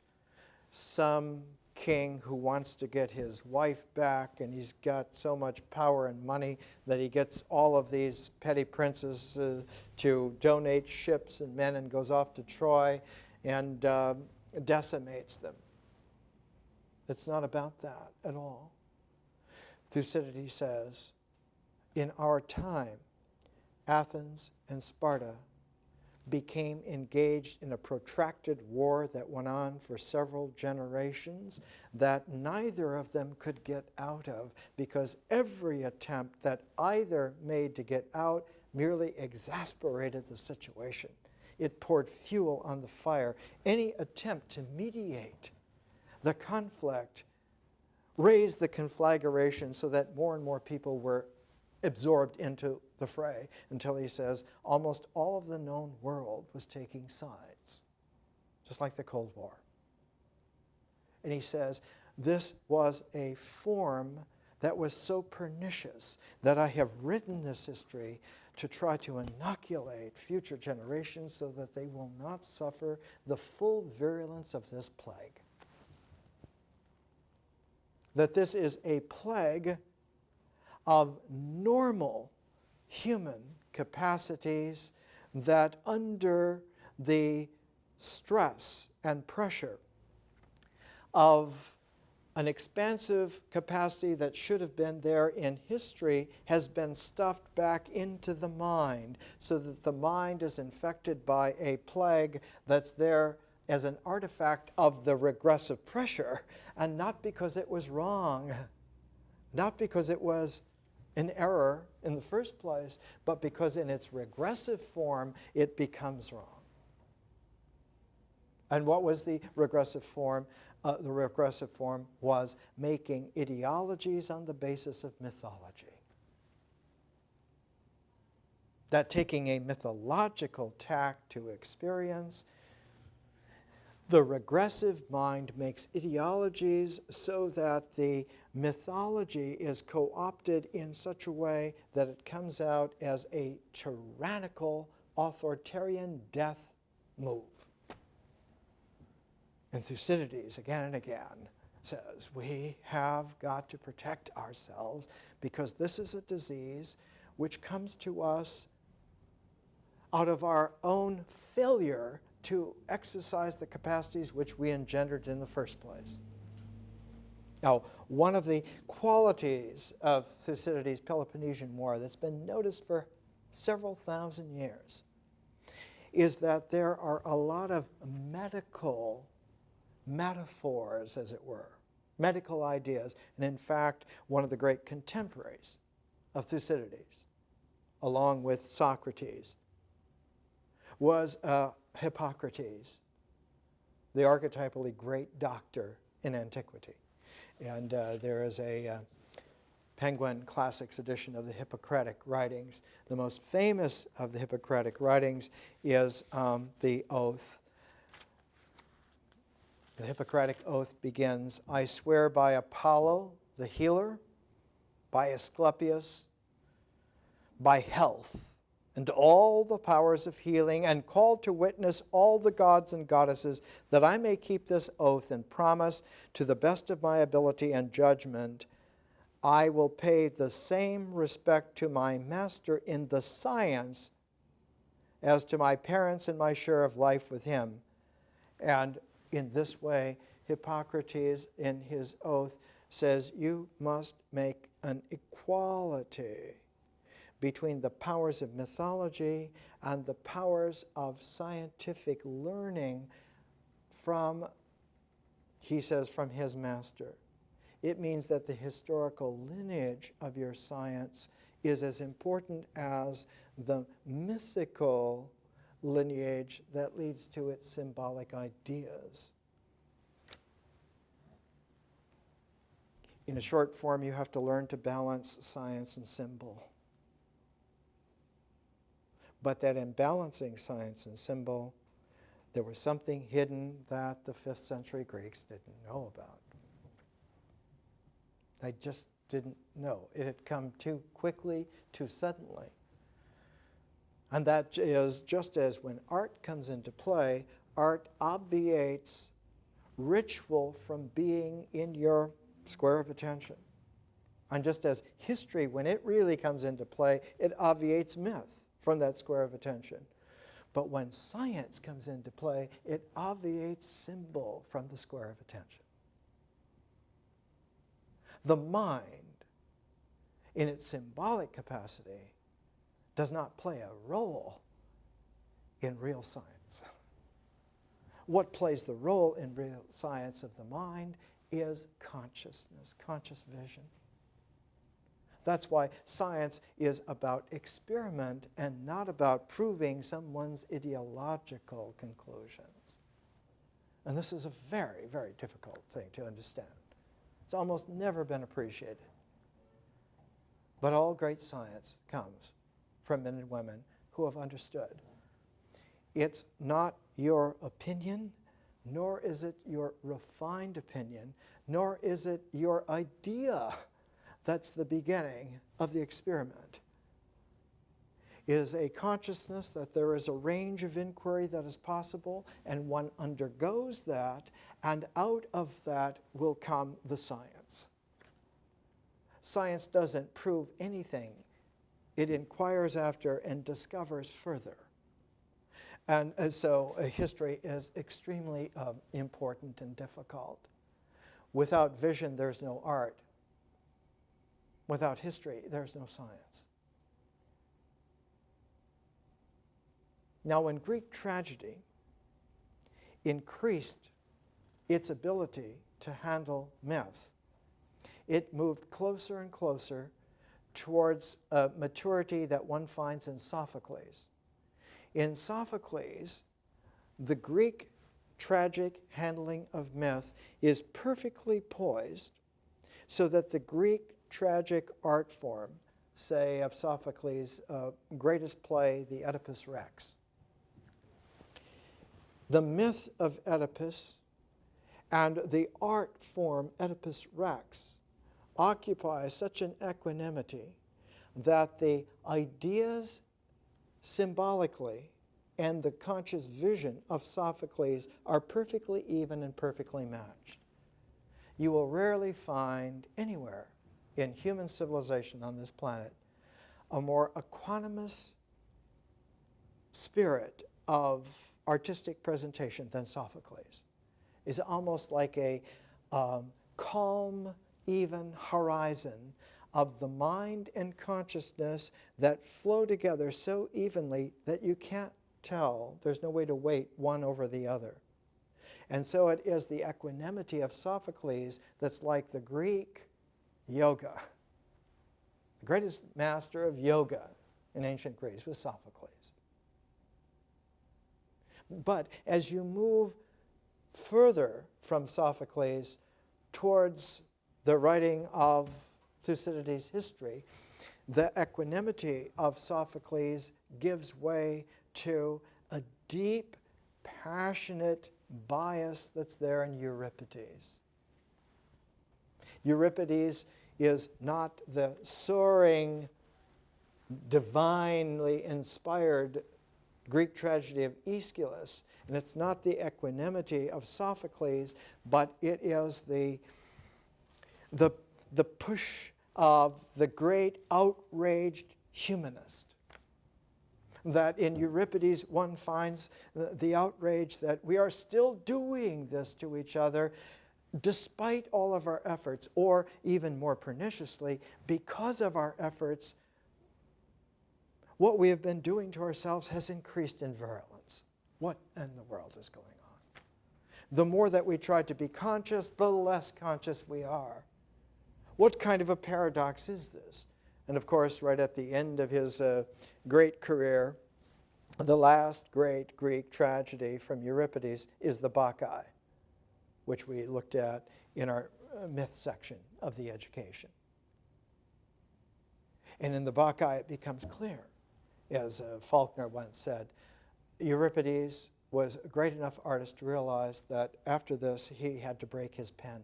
some king who wants to get his wife back, and he's got so much power and money that he gets all of these petty princes to donate ships and men and goes off to Troy and decimates them. It's not about that at all. Thucydides says, in our time, Athens and Sparta became engaged in a protracted war that went on for several generations that neither of them could get out of, because every attempt that either made to get out merely exasperated the situation. It poured fuel on the fire. Any attempt to mediate the conflict raised the conflagration so that more and more people were absorbed into the fray, until he says almost all of the known world was taking sides, just like the Cold War. And he says this was a form that was so pernicious that I have written this history to try to inoculate future generations so that they will not suffer the full virulence of this plague. That this is a plague of normal human capacities that under the stress and pressure of an expansive capacity that should have been there in history has been stuffed back into the mind, so that the mind is infected by a plague that's there as an artifact of the regressive pressure, and not because it was wrong, not because it was an error in the first place, but because in its regressive form it becomes wrong. And what was the regressive form? The regressive form was making ideologies on the basis of mythology. That taking a mythological tack to experience, the regressive mind makes ideologies so that the mythology is co-opted in such a way that it comes out as a tyrannical, authoritarian death move. And Thucydides, again and again, says we have got to protect ourselves because this is a disease which comes to us out of our own failure to exercise the capacities which we engendered in the first place. Now, one of the qualities of Thucydides' Peloponnesian War that's been noticed for several thousand years is that there are a lot of medical metaphors, as it were, medical ideas. And in fact, one of the great contemporaries of Thucydides, along with Socrates, was Hippocrates, the archetypally great doctor in antiquity. And there is a Penguin Classics edition of the Hippocratic writings. The most famous of the Hippocratic writings is the Oath. The Hippocratic Oath begins, I swear by Apollo, the healer, by Asclepius, by health, and all the powers of healing, and called to witness all the gods and goddesses, that I may keep this oath and promise to the best of my ability and judgment, I will pay the same respect to my master in the science as to my parents and my share of life with him. And in this way, Hippocrates, in his oath, says you must make an equality between the powers of mythology and the powers of scientific learning from, he says, from his master. It means that the historical lineage of your science is as important as the mythical lineage that leads to its symbolic ideas. In a short form, you have to learn to balance science and symbol. But that in balancing science and symbol, there was something hidden that the 5th century Greeks didn't know about. They just didn't know. It had come too quickly, too suddenly. And that is just as when art comes into play, art obviates ritual from being in your square of attention. And just as history, when it really comes into play, it obviates myth from that square of attention. But when science comes into play, it obviates symbol from the square of attention. The mind, in its symbolic capacity, does not play a role in real science. What plays the role in real science of the mind is consciousness, conscious vision. That's why science is about experiment and not about proving someone's ideological conclusions. And this is a very, very difficult thing to understand. It's almost never been appreciated. But all great science comes from men and women who have understood. It's not your opinion, nor is it your refined opinion, nor is it your idea that's the beginning of the experiment. It is a consciousness that there is a range of inquiry that is possible, and one undergoes that, and out of that will come the science. Science doesn't prove anything. It inquires after and discovers further. And so history is extremely important and difficult. Without vision, there's no art. Without history, there's no science. Now, when Greek tragedy increased its ability to handle myth, it moved closer and closer towards a maturity that one finds in Sophocles. In Sophocles, the Greek tragic handling of myth is perfectly poised so that the Greek tragic art form, say of Sophocles' greatest play, the Oedipus Rex. The myth of Oedipus and the art form Oedipus Rex occupy such an equanimity that the ideas symbolically and the conscious vision of Sophocles are perfectly even and perfectly matched. You will rarely find anywhere in human civilization on this planet a more equanimous spirit of artistic presentation than Sophocles. It's almost like a calm, even horizon of the mind and consciousness that flow together so evenly that you can't tell. There's no way to weight one over the other. And so it is the equanimity of Sophocles that's like the Greek yoga. The greatest master of yoga in ancient Greece was Sophocles. But as you move further from Sophocles towards the writing of Thucydides' history, the equanimity of Sophocles gives way to a deep, passionate bias that's there in Euripides. Euripides is not the soaring, divinely inspired Greek tragedy of Aeschylus, and it's not the equanimity of Sophocles, but it is the push of the great outraged humanist. That in Euripides one finds the outrage that we are still doing this to each other despite all of our efforts, or even more perniciously, because of our efforts, what we have been doing to ourselves has increased in virulence. What in the world is going on? The more that we try to be conscious, the less conscious we are. What kind of a paradox is this? And of course, right at the end of his great career, the last great Greek tragedy from Euripides is the Bacchae, which we looked at in our myth section of the education. And in the Bacchae, it becomes clear, as Faulkner once said, Euripides was a great enough artist to realize that after this, he had to break his pen,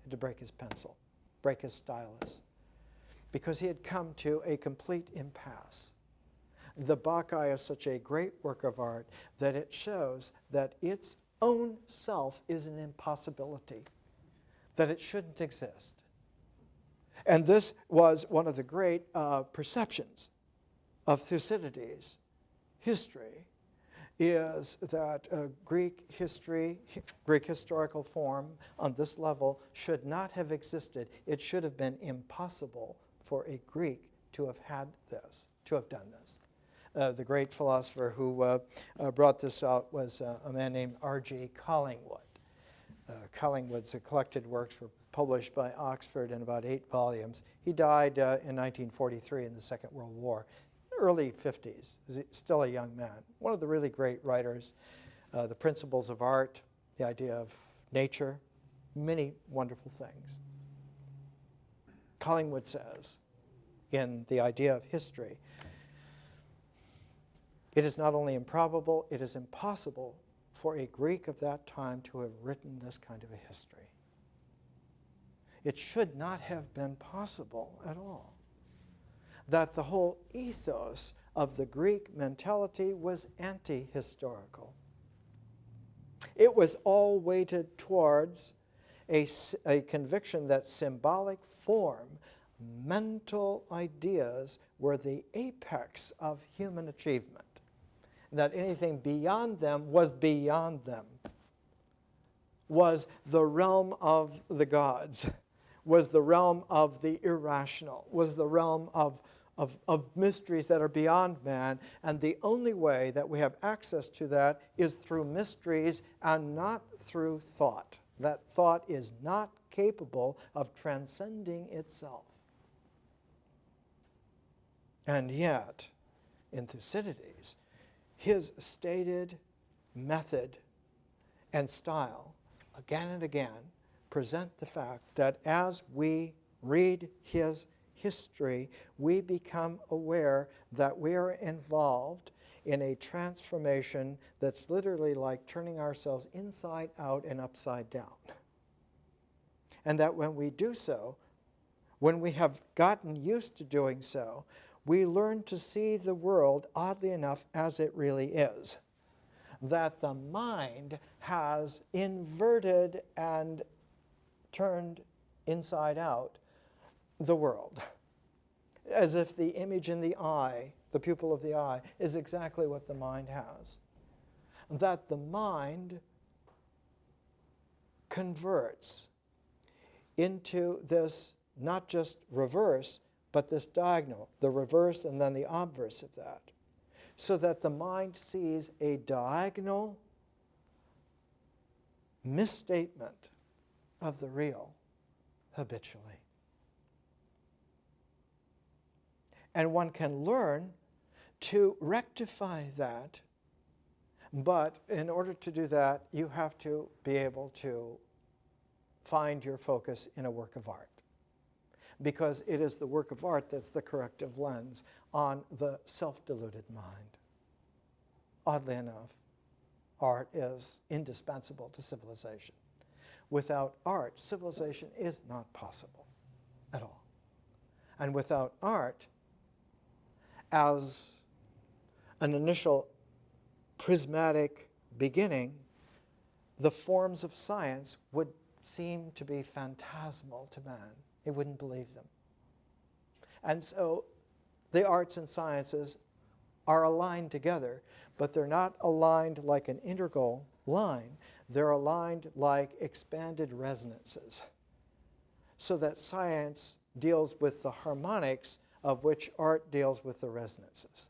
had to break his pencil, break his stylus, because he had come to a complete impasse. The Bacchae is such a great work of art that it shows that its own self is an impossibility, that it shouldn't exist. And this was one of the great perceptions of Thucydides' history, is that Greek history, Greek historical form on this level should not have existed. It should have been impossible for a Greek to have had this, to have done this. The great philosopher who brought this out was a man named R.G. Collingwood. Collingwood's collected works were published by Oxford in about 8 volumes. He died in 1943 in the Second World War, early 50s, still a young man. One of the really great writers, The Principles of Art, the idea of nature, many wonderful things. Collingwood says, in The Idea of History, it is not only improbable, it is impossible for a Greek of that time to have written this kind of a history. It should not have been possible at all. That the whole ethos of the Greek mentality was anti-historical. It was all weighted towards a conviction that symbolic form, mental ideas, were the apex of human achievement. That anything beyond them, was the realm of the gods, was the realm of the irrational, was the realm of mysteries that are beyond man, and the only way that we have access to that is through mysteries and not through thought. That thought is not capable of transcending itself. And yet, in Thucydides, his stated method and style, again and again, present the fact that as we read his history, we become aware that we are involved in a transformation that's literally like turning ourselves inside out and upside down. And that when we do so, when we have gotten used to doing so, we learn to see the world, oddly enough, as it really is. That the mind has inverted and turned inside out the world. As if the image in the eye, the pupil of the eye, is exactly what the mind has. That the mind converts into this not just reverse, but this diagonal, the reverse and then the obverse of that. So that the mind sees a diagonal misstatement of the real habitually. And one can learn to rectify that, but in order to do that, you have to be able to find your focus in a work of art. Because it is the work of art that's the corrective lens on the self-deluded mind. Oddly enough, art is indispensable to civilization. Without art, civilization is not possible at all. And without art, as an initial prismatic beginning, the forms of science would seem to be phantasmal to man. He wouldn't believe them. And so the arts and sciences are aligned together, but they're not aligned like an integral line. They're aligned like expanded resonances, so that science deals with the harmonics of which art deals with the resonances.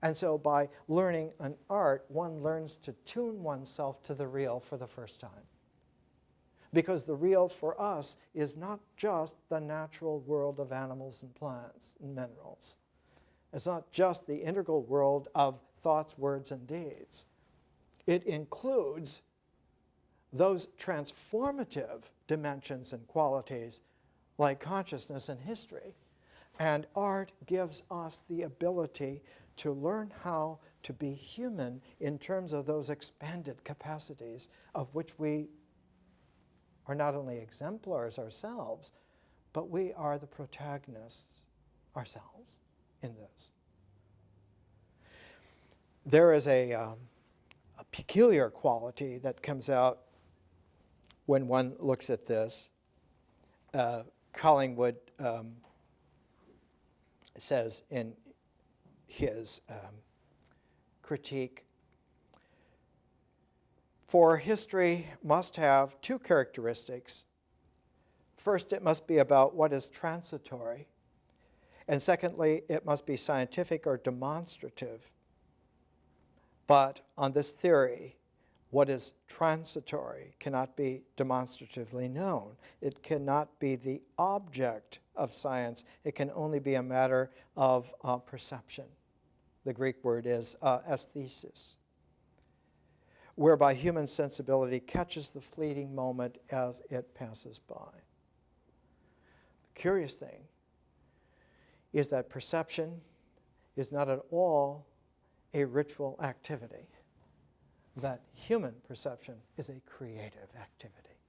And so by learning an art, one learns to tune oneself to the real for the first time. Because the real for us is not just the natural world of animals and plants and minerals. It's not just the integral world of thoughts, words, and deeds. It includes those transformative dimensions and qualities like consciousness and history. And art gives us the ability to learn how to be human in terms of those expanded capacities of which we are not only exemplars ourselves, but we are the protagonists ourselves in this. There is a peculiar quality that comes out when one looks at this. Collingwood says in his critique, for history must have two characteristics. First, it must be about what is transitory. And secondly, it must be scientific or demonstrative. But on this theory, what is transitory cannot be demonstratively known. It cannot be the object of science. It can only be a matter of perception. The Greek word is aesthesis, whereby human sensibility catches the fleeting moment as it passes by. The curious thing is that perception is not at all a ritual activity, that human perception is a creative activity,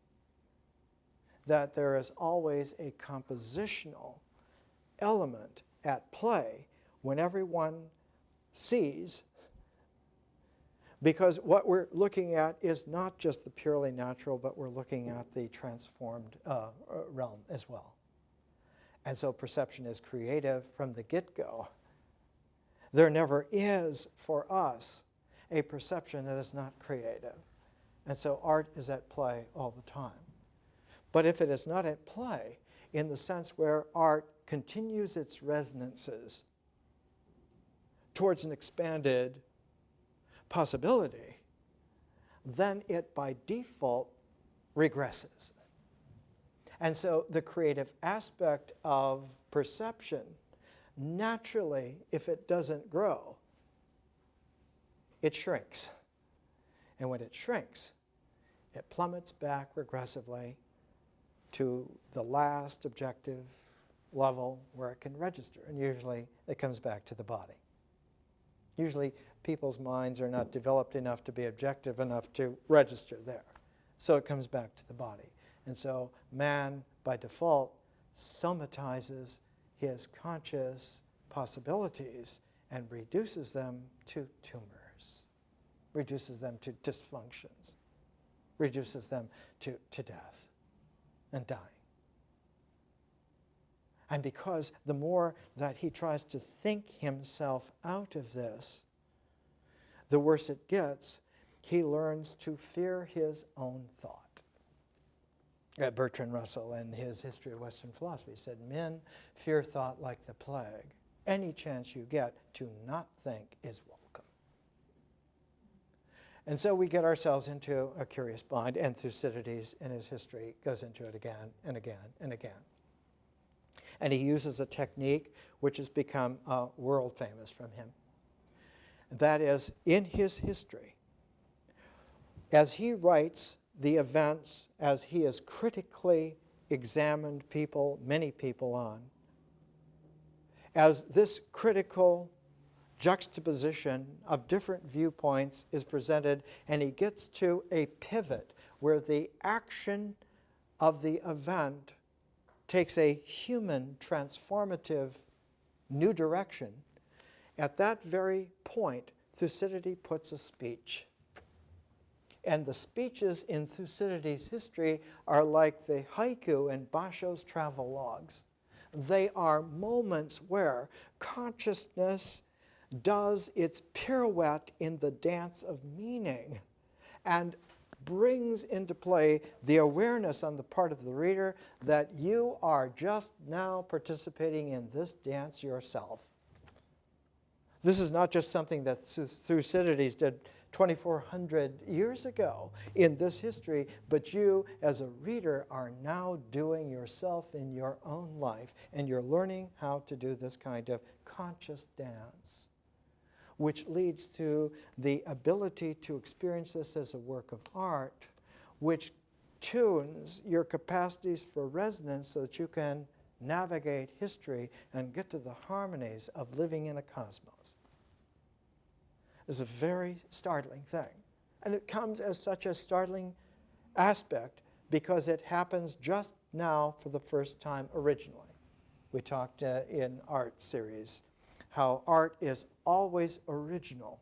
that there is always a compositional element at play when everyone sees, because what we're looking at is not just the purely natural, but we're looking at the transformed realm as well. And so perception is creative from the get-go. There never is, for us, a perception that is not creative. And so art is at play all the time. But if it is not at play in the sense where art continues its resonances towards an expanded possibility, then it by default regresses. And so the creative aspect of perception, naturally, if it doesn't grow, it shrinks. And when it shrinks, it plummets back regressively to the last objective level where it can register. And usually it comes back to the body. Usually people's minds are not developed enough to be objective enough to register there. So it comes back to the body. And so man, by default, somatizes his conscious possibilities and reduces them to tumors, reduces them to dysfunctions, reduces them to death and dying. And because the more that he tries to think himself out of this, the worse it gets, he learns to fear his own thought. Bertrand Russell, in his History of Western Philosophy, said, men fear thought like the plague. Any chance you get to not think is welcome. And so we get ourselves into a curious bind, and Thucydides in his history goes into it again and again and again. And he uses a technique which has become world famous from him. That is, in his history, as he writes the events, as he has critically examined people, many people on, as this critical juxtaposition of different viewpoints is presented, and he gets to a pivot where the action of the event takes a human transformative new direction, at that very point, Thucydides puts a speech. And the speeches in Thucydides' history are like the haiku in Basho's travel logs. They are moments where consciousness does its pirouette in the dance of meaning and brings into play the awareness on the part of the reader that you are just now participating in this dance yourself. This is not just something that Thucydides did 2,400 years ago in this history, but you as a reader are now doing yourself in your own life, and you're learning how to do this kind of conscious dance, which leads to the ability to experience this as a work of art, which tunes your capacities for resonance so that you can navigate history and get to the harmonies of living in a cosmos. Is a very startling thing. And it comes as such a startling aspect because it happens just now for the first time originally. We talked in art series how art is always original.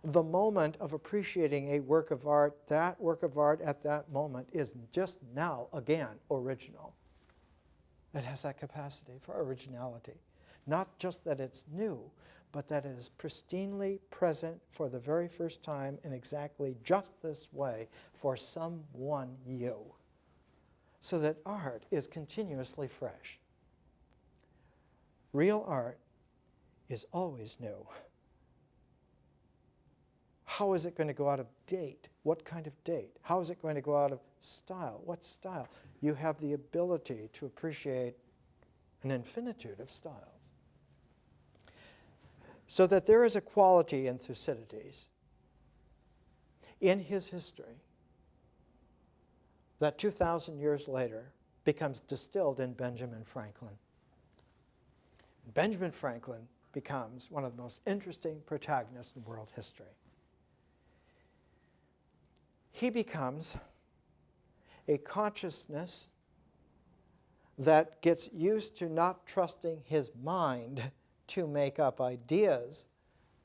The moment of appreciating a work of art, that work of art at that moment is just now again original. It has that capacity for originality. Not just that it's new, but that it is pristinely present for the very first time in exactly just this way for someone you. So that art is continuously fresh. Real art is always new. How is it going to go out of date? What kind of date? How is it going to go out of style? What style? You have the ability to appreciate an infinitude of styles. So that there is a quality in Thucydides, in his history, that 2,000 years later becomes distilled in Benjamin Franklin. Benjamin Franklin becomes one of the most interesting protagonists in world history. He becomes a consciousness that gets used to not trusting his mind to make up ideas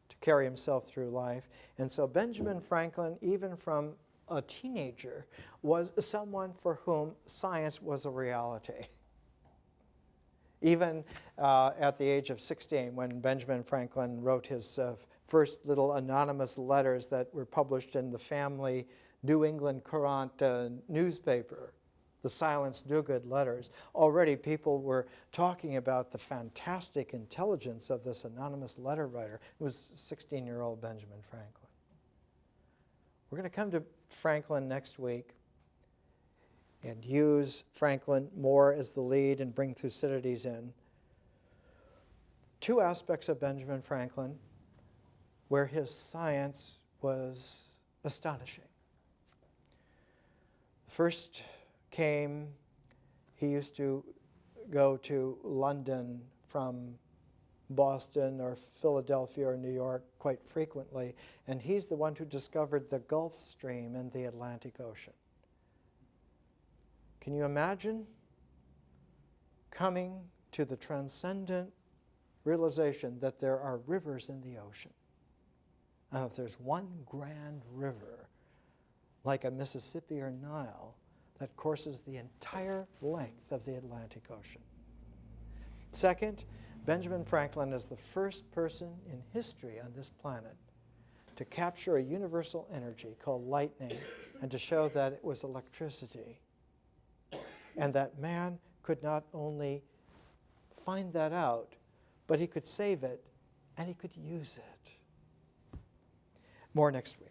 to carry himself through life. And so Benjamin Franklin, even from a teenager, was someone for whom science was a reality. Even at the age of 16, when Benjamin Franklin wrote his first little anonymous letters that were published in the family New England Courant newspaper, the Silence Dogood letters, already people were talking about the fantastic intelligence of this anonymous letter writer. It was 16-year-old Benjamin Franklin. We're going to come to Franklin next week and use Franklin more as the lead and bring Thucydides in. Two aspects of Benjamin Franklin where his science was astonishing. The first came, he used to go to London from Boston or Philadelphia or New York quite frequently, and he's the one who discovered the Gulf Stream in the Atlantic Ocean. Can you imagine coming to the transcendent realization that there are rivers in the ocean? And if there's one grand river, like a Mississippi or Nile, that courses the entire length of the Atlantic Ocean. Second, Benjamin Franklin is the first person in history on this planet to capture a universal energy called lightning and to show that it was electricity. And that man could not only find that out, but he could save it and he could use it. More next week.